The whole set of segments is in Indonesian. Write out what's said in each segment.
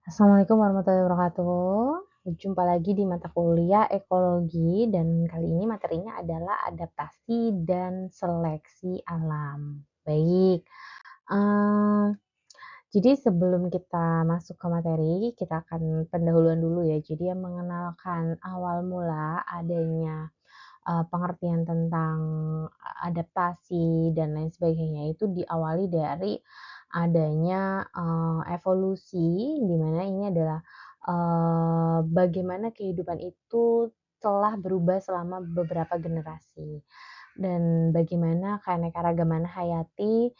Assalamualaikum warahmatullahi wabarakatuh. Berjumpa lagi di mata kuliah ekologi dan kali ini materinya adalah adaptasi dan seleksi alam. Baik, eee, jadi sebelum kita masuk ke materi, kita akan pendahuluan dulu ya. Jadi yang mengenalkan awal mula adanya, pengertian tentang adaptasi dan lain sebagainya itu diawali dari adanya, evolusi di mana ini adalah, bagaimana kehidupan itu telah berubah selama beberapa generasi dan bagaimana keanekaragaman hayati,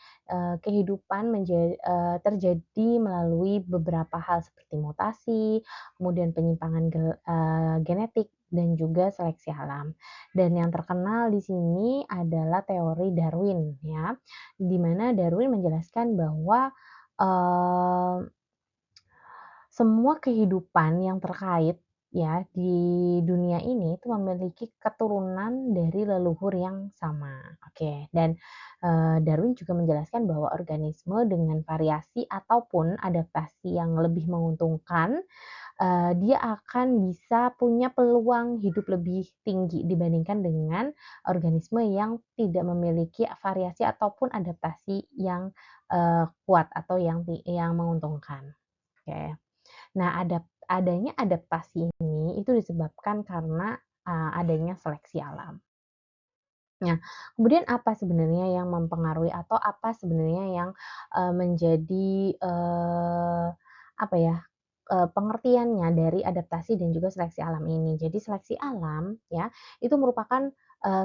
terjadi melalui beberapa hal seperti mutasi, kemudian penyimpangan genetik dan juga seleksi alam. Dan yang terkenal di sini adalah teori Darwin ya, di mana Darwin menjelaskan bahwa, eee, semua kehidupan yang terkait ya di dunia ini itu memiliki keturunan dari leluhur yang sama. Oke, dan, Darwin juga menjelaskan bahwa organisme dengan variasi ataupun adaptasi yang lebih menguntungkan, dia akan bisa punya peluang hidup lebih tinggi dibandingkan dengan organisme yang tidak memiliki variasi ataupun adaptasi yang, kuat atau yang menguntungkan. Oke. Nah, adanya adaptasi ini itu disebabkan karena, adanya seleksi alam. Nah, kemudian apa sebenarnya yang mempengaruhi atau apa sebenarnya yang, menjadi, apa ya, pengertiannya dari adaptasi dan juga seleksi alam ini. Jadi seleksi alam ya, itu merupakan,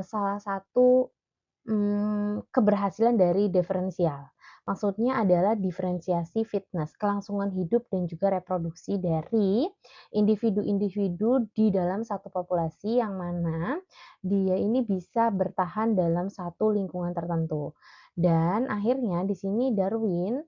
salah satu keberhasilan dari diferensial. Maksudnya adalah diferensiasi fitness, kelangsungan hidup dan juga reproduksi dari individu-individu di dalam satu populasi yang mana dia ini bisa bertahan dalam satu lingkungan tertentu. Dan akhirnya di sini Darwin,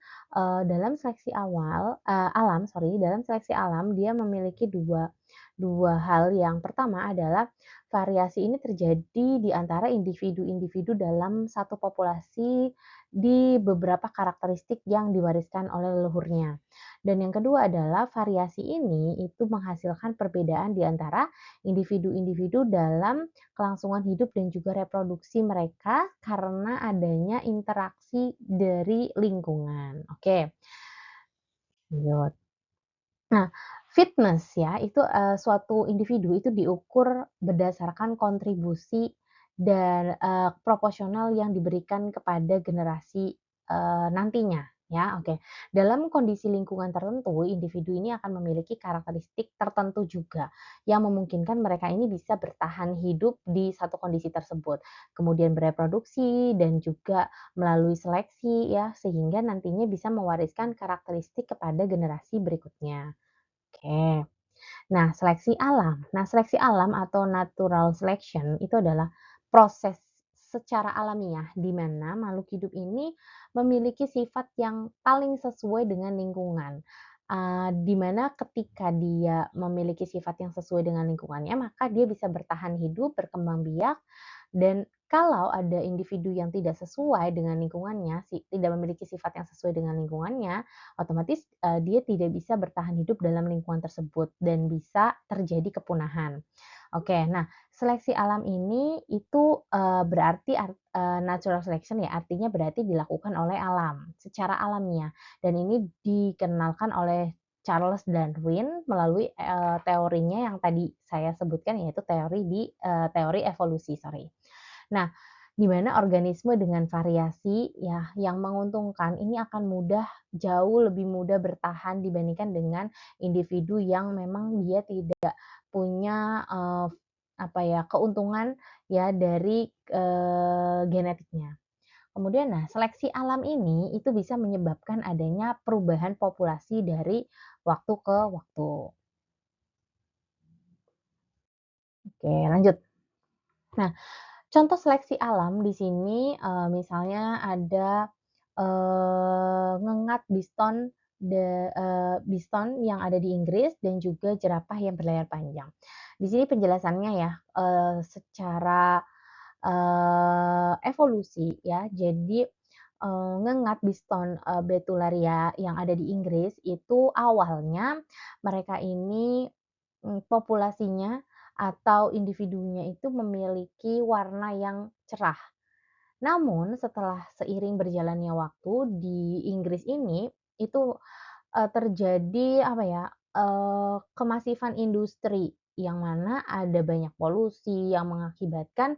dalam seleksi alam sorry, dalam seleksi alam dia memiliki dua dua hal. Yang pertama adalah variasi ini terjadi di antara individu-individu dalam satu populasi di beberapa karakteristik yang diwariskan oleh leluhurnya. Dan yang kedua adalah variasi ini itu menghasilkan perbedaan di antara individu-individu dalam kelangsungan hidup dan juga reproduksi mereka karena adanya interaksi dari lingkungan. Oke, lanjut. Nah, fitness ya, itu, suatu individu itu diukur berdasarkan kontribusi dan, proporsional yang diberikan kepada generasi, nantinya ya, oke. Dalam kondisi lingkungan tertentu, individu ini akan memiliki karakteristik tertentu juga, yang memungkinkan mereka ini bisa bertahan hidup di satu kondisi tersebut, kemudian bereproduksi dan juga melalui seleksi ya, sehingga nantinya bisa mewariskan karakteristik kepada generasi berikutnya. Oke. Nah, seleksi alam. Nah, seleksi alam atau natural selection itu adalah proses secara alamiah di mana makhluk hidup ini memiliki sifat yang paling sesuai dengan lingkungan. Di mana ketika dia memiliki sifat yang sesuai dengan lingkungannya, maka dia bisa bertahan hidup, berkembang biak, dan kalau ada individu yang tidak sesuai dengan lingkungannya, tidak memiliki sifat yang sesuai dengan lingkungannya, otomatis, dia tidak bisa bertahan hidup dalam lingkungan tersebut dan bisa terjadi kepunahan. Oke, nah seleksi alam ini itu, berarti natural selection ya, artinya berarti dilakukan oleh alam, secara alamiah dan ini dikenalkan oleh Charles Darwin melalui, teorinya yang tadi saya sebutkan yaitu teori evolusi, sorry. Nah, di mana organisme dengan variasi ya yang menguntungkan ini akan jauh lebih mudah bertahan dibandingkan dengan individu yang memang dia tidak punya, apa ya, keuntungan ya dari, genetiknya. Kemudian nah, seleksi alam ini itu bisa menyebabkan adanya perubahan populasi dari waktu ke waktu. Oke, lanjut. Nah, contoh seleksi alam di sini, misalnya ada, ngengat biston yang ada di Inggris dan juga jerapah yang berlayar panjang. Di sini penjelasannya ya, secara, evolusi ya. Jadi, ngengat Biston, Betullaria yang ada di Inggris itu awalnya mereka ini, populasinya atau individunya itu memiliki warna yang cerah. Namun setelah seiring berjalannya waktu di Inggris ini, itu, terjadi apa ya, kemasifan industri yang mana ada banyak polusi yang mengakibatkan,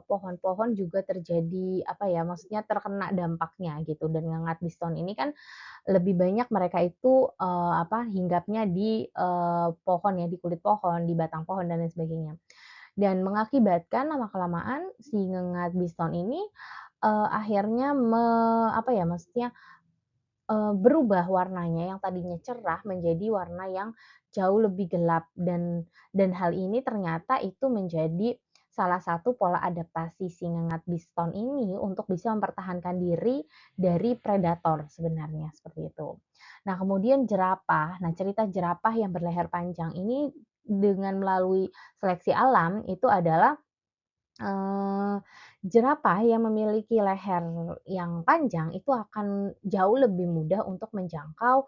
pohon-pohon juga terjadi apa ya, maksudnya terkena dampaknya gitu dan Ngengat Biston ini kan lebih banyak mereka itu, hinggapnya di, pohon ya, di kulit pohon, di batang pohon dan lain sebagainya. Dan mengakibatkan lama-kelamaan si Ngengat Biston ini, akhirnya maksudnya, berubah warnanya yang tadinya cerah menjadi warna yang jauh lebih gelap dan hal ini ternyata itu menjadi salah satu pola adaptasi si Ngengat Biston ini untuk bisa mempertahankan diri dari predator sebenarnya, seperti itu. Nah, kemudian jerapah. Nah, cerita jerapah yang berleher panjang ini dengan melalui seleksi alam itu adalah Eee, jerapah yang memiliki leher yang panjang itu akan jauh lebih mudah untuk menjangkau,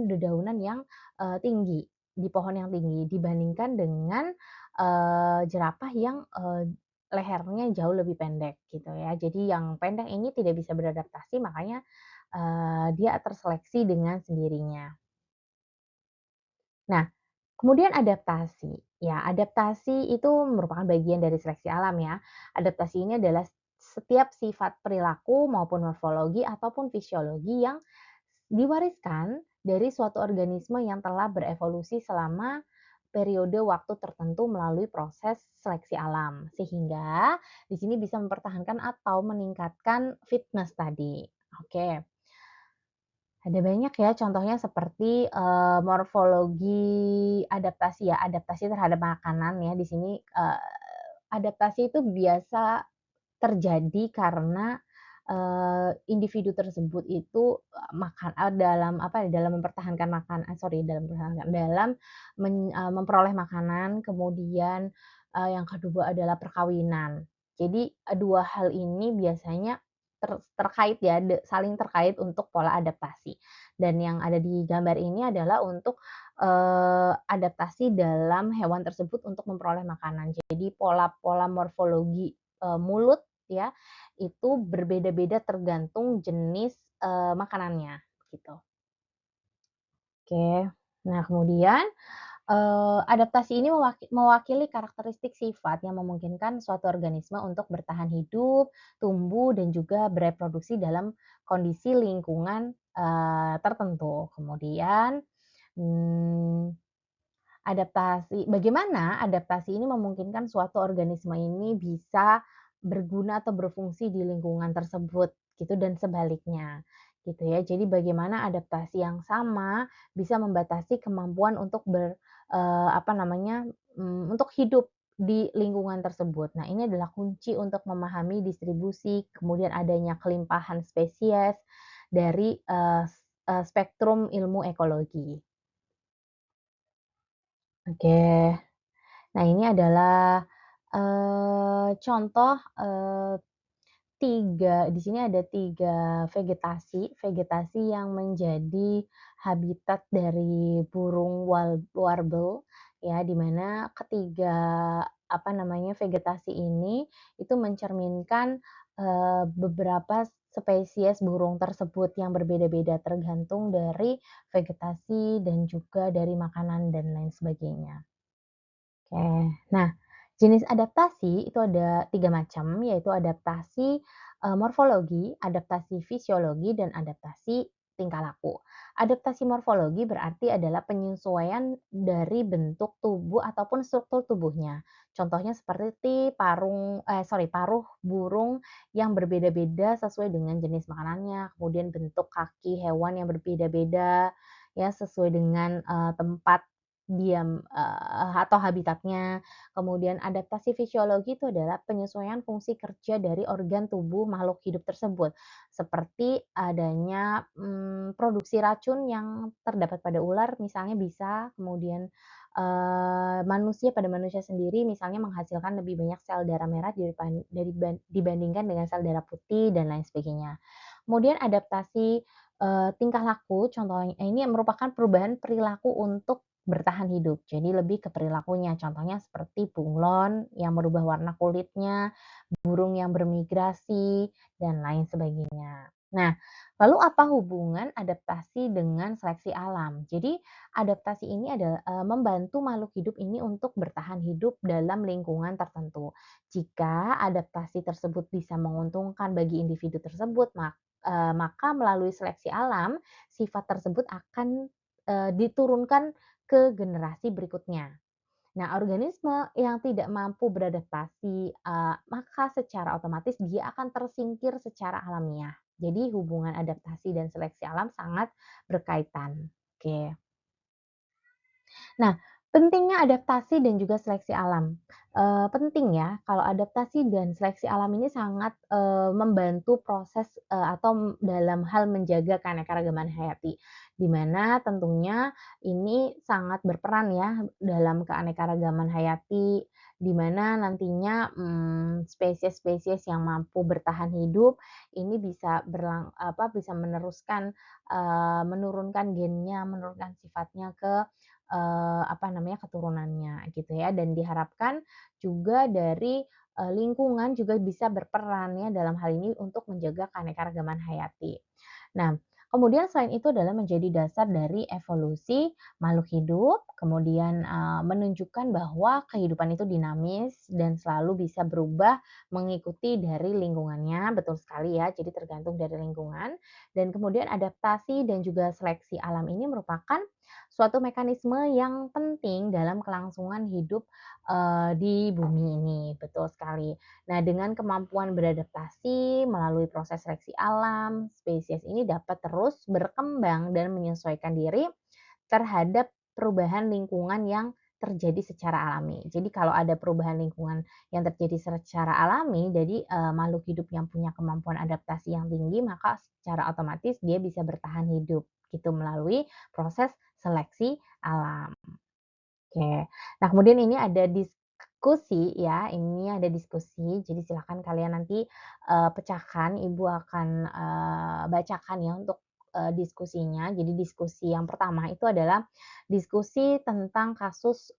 dedaunan yang, tinggi, di pohon yang tinggi dibandingkan dengan, jerapah yang, lehernya jauh lebih pendek gitu ya. Jadi yang pendek ini tidak bisa beradaptasi makanya, dia terseleksi dengan sendirinya. Nah, kemudian adaptasi. Ya, adaptasi itu merupakan bagian dari seleksi alam ya. Adaptasi ini adalah setiap sifat perilaku maupun morfologi ataupun fisiologi yang diwariskan dari suatu organisme yang telah berevolusi selama periode waktu tertentu melalui proses seleksi alam. Sehingga di sini bisa mempertahankan atau meningkatkan fitness tadi. Oke. Ada banyak ya contohnya seperti, morfologi adaptasi ya, adaptasi terhadap makanan ya di sini, adaptasi itu biasa terjadi karena, individu tersebut itu, dalam apa ya, dalam mempertahankan dalam mempertahankan dalam memperoleh makanan, kemudian, yang kedua adalah perkawinan. Jadi, 2 hal ini biasanya terkait ya, saling terkait untuk pola adaptasi. Dan yang ada di gambar ini adalah untuk, adaptasi dalam hewan tersebut untuk memperoleh makanan. Jadi pola-pola morfologi, mulut ya, itu berbeda-beda tergantung jenis, makanannya, gitu. Oke. Nah kemudian, adaptasi ini mewakili karakteristik sifat yang memungkinkan suatu organisme untuk bertahan hidup, tumbuh, dan juga bereproduksi dalam kondisi lingkungan, tertentu. Kemudian, mmm bagaimana adaptasi ini memungkinkan suatu organisme ini bisa berguna atau berfungsi di lingkungan tersebut gitu dan sebaliknya, gitu ya. Jadi bagaimana adaptasi yang sama bisa membatasi kemampuan untuk untuk hidup di lingkungan tersebut. Nah, ini adalah kunci untuk memahami distribusi, kemudian adanya kelimpahan spesies dari, spektrum ilmu ekologi. Oke. Nah, ini adalah, contoh, 3 di sini ada 3 vegetasi yang menjadi habitat dari burung warble ya, di mana ketiga, vegetasi ini itu mencerminkan, beberapa spesies burung tersebut yang berbeda-beda tergantung dari vegetasi dan juga dari makanan dan lain sebagainya. Oke. Nah, jenis adaptasi itu ada 3 macam, yaitu adaptasi, morfologi, adaptasi fisiologi, dan adaptasi tingkah laku. Adaptasi morfologi berarti adalah penyesuaian dari bentuk tubuh ataupun struktur tubuhnya. Contohnya seperti paruh burung yang berbeda-beda sesuai dengan jenis makanannya, kemudian bentuk kaki hewan yang berbeda-beda, ya sesuai dengan, tempat diam, atau habitatnya. Kemudian adaptasi fisiologi itu adalah penyesuaian fungsi kerja dari organ tubuh makhluk hidup tersebut, seperti adanya, produksi racun yang terdapat pada ular misalnya bisa, kemudian, manusia pada manusia sendiri misalnya menghasilkan lebih banyak sel darah merah dibandingkan dengan sel darah putih dan lain sebagainya. Kemudian adaptasi, tingkah laku contohnya ini yang merupakan perubahan perilaku untuk bertahan hidup. Jadi lebih ke perilakunya, contohnya seperti bunglon yang merubah warna kulitnya, burung yang bermigrasi, dan lain sebagainya. Nah, lalu apa hubungan adaptasi dengan seleksi alam? Jadi, adaptasi ini adalah membantu makhluk hidup ini untuk bertahan hidup dalam lingkungan tertentu. Jika adaptasi tersebut bisa menguntungkan bagi individu tersebut, maka melalui seleksi alam, sifat tersebut akan diturunkan ke generasi berikutnya. Nah, organisme yang tidak mampu beradaptasi, maka secara otomatis dia akan tersingkir secara alamiah. Jadi hubungan adaptasi dan seleksi alam sangat berkaitan. Oke. Nah, pentingnya adaptasi dan juga seleksi alam. Penting ya, kalau adaptasi dan seleksi alam ini sangat, membantu proses, atau dalam hal menjaga keanekaragaman hayati. Di mana tentunya ini sangat berperan ya dalam keanekaragaman hayati, di mana nantinya, spesies-spesies yang mampu bertahan hidup ini bisa bisa meneruskan, menurunkan gennya, menurunkan sifatnya ke keturunannya gitu ya dan diharapkan juga dari, lingkungan juga bisa berperan ya dalam hal ini untuk menjaga keanekaragaman hayati. Nah, kemudian selain itu adalah menjadi dasar dari evolusi makhluk hidup, kemudian, menunjukkan bahwa kehidupan itu dinamis dan selalu bisa berubah mengikuti dari lingkungannya, betul sekali ya, jadi tergantung dari lingkungan. Dan kemudian adaptasi dan juga seleksi alam ini merupakan suatu mekanisme yang penting dalam kelangsungan hidup, di bumi ini, betul sekali. Nah, dengan kemampuan beradaptasi melalui proses seleksi alam, spesies ini dapat terus berkembang dan menyesuaikan diri terhadap perubahan lingkungan yang terjadi secara alami. Jadi kalau ada perubahan lingkungan yang terjadi secara alami, jadi, makhluk hidup yang punya kemampuan adaptasi yang tinggi, maka secara otomatis dia bisa bertahan hidup, gitu, melalui proses seleksi alam. Oke. Nah, kemudian ini ada diskusi ya, ini ada diskusi, jadi silakan kalian nanti, pecahkan, Ibu akan, bacakan ya untuk, diskusinya. Jadi diskusi yang pertama itu adalah diskusi tentang kasus,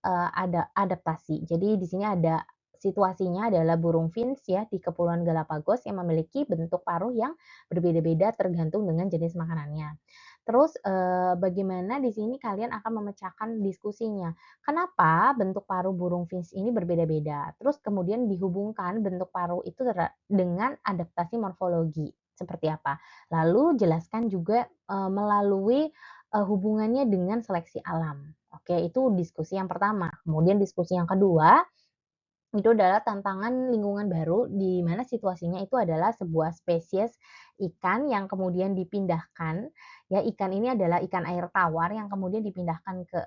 adaptasi. Jadi di sini ada situasinya adalah burung finch ya di Kepulauan Galapagos yang memiliki bentuk paruh yang berbeda-beda tergantung dengan jenis makanannya. Terus, bagaimana di sini kalian akan memecahkan diskusinya. Kenapa bentuk paruh burung finch ini berbeda-beda? Terus kemudian dihubungkan bentuk paruh itu dengan adaptasi morfologi, seperti apa? Lalu jelaskan juga, melalui, hubungannya dengan seleksi alam. Oke, itu diskusi yang pertama. Kemudian diskusi yang kedua, itu adalah tantangan lingkungan baru di mana situasinya itu adalah sebuah spesies ikan yang kemudian dipindahkan, ya ikan ini adalah ikan air tawar yang kemudian dipindahkan ke,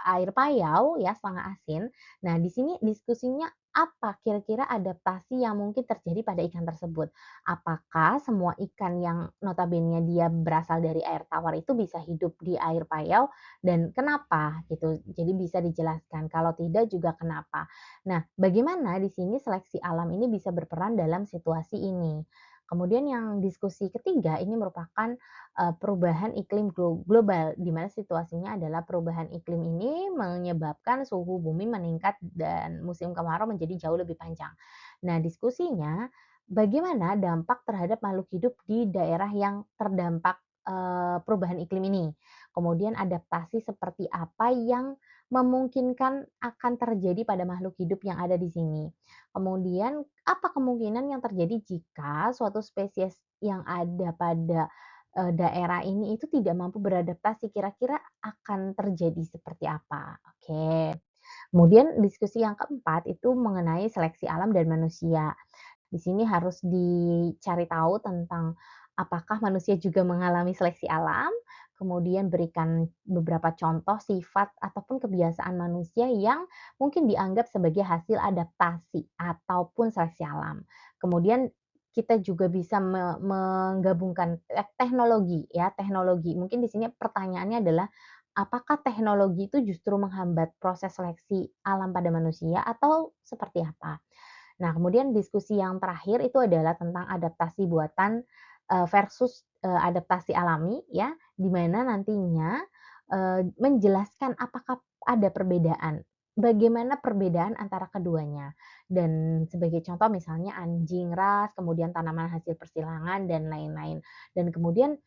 air payau ya, setengah asin. Nah, di sini diskusinya apa kira-kira adaptasi yang mungkin terjadi pada ikan tersebut? Apakah semua ikan yang notabene dia berasal dari air tawar itu bisa hidup di air payau dan kenapa gitu? Jadi bisa dijelaskan, kalau tidak juga kenapa? Nah, bagaimana di sini seleksi alam ini bisa berperan dalam situasi ini. Kemudian yang diskusi ketiga ini merupakan perubahan iklim global, di mana situasinya adalah perubahan iklim ini menyebabkan suhu bumi meningkat dan musim kemarau menjadi jauh lebih panjang. Nah, diskusinya bagaimana dampak terhadap makhluk hidup di daerah yang terdampak perubahan iklim ini. Kemudian adaptasi seperti apa yang memungkinkan akan terjadi pada makhluk hidup yang ada di sini. Kemudian, apa kemungkinan yang terjadi jika suatu spesies yang ada pada, daerah ini itu tidak mampu beradaptasi, kira-kira akan terjadi seperti apa? Oke. Kemudian diskusi yang keempat itu mengenai seleksi alam dan manusia. Di sini harus dicari tahu tentang apakah manusia juga mengalami seleksi alam, kemudian berikan beberapa contoh sifat ataupun kebiasaan manusia yang mungkin dianggap sebagai hasil adaptasi ataupun seleksi alam. Kemudian kita juga bisa menggabungkan teknologi ya, teknologi. Mungkin di sini pertanyaannya adalah apakah teknologi itu justru menghambat proses seleksi alam pada manusia atau seperti apa? Nah, kemudian diskusi yang terakhir itu adalah tentang adaptasi buatan, versus, adaptasi alami ya, di mana nantinya, menjelaskan apakah ada perbedaan, bagaimana perbedaan antara keduanya. Dan sebagai contoh misalnya anjing ras, kemudian tanaman hasil persilangan dan lain-lain. Dan kemudian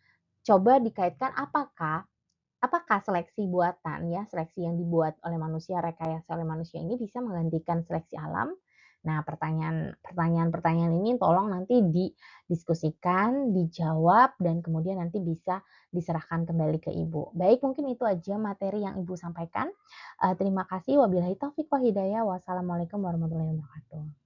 coba dikaitkan apakah seleksi buatan ya, seleksi yang dibuat oleh manusia, rekayasa oleh manusia ini bisa menggantikan seleksi alam? Nah, pertanyaan-pertanyaan ini tolong nanti didiskusikan, dijawab, dan kemudian nanti bisa diserahkan kembali ke Ibu. Baik, mungkin itu aja materi yang Ibu sampaikan. Terima kasih. Wabillahi taufiq wal hidayah. Wassalamualaikum warahmatullahi wabarakatuh.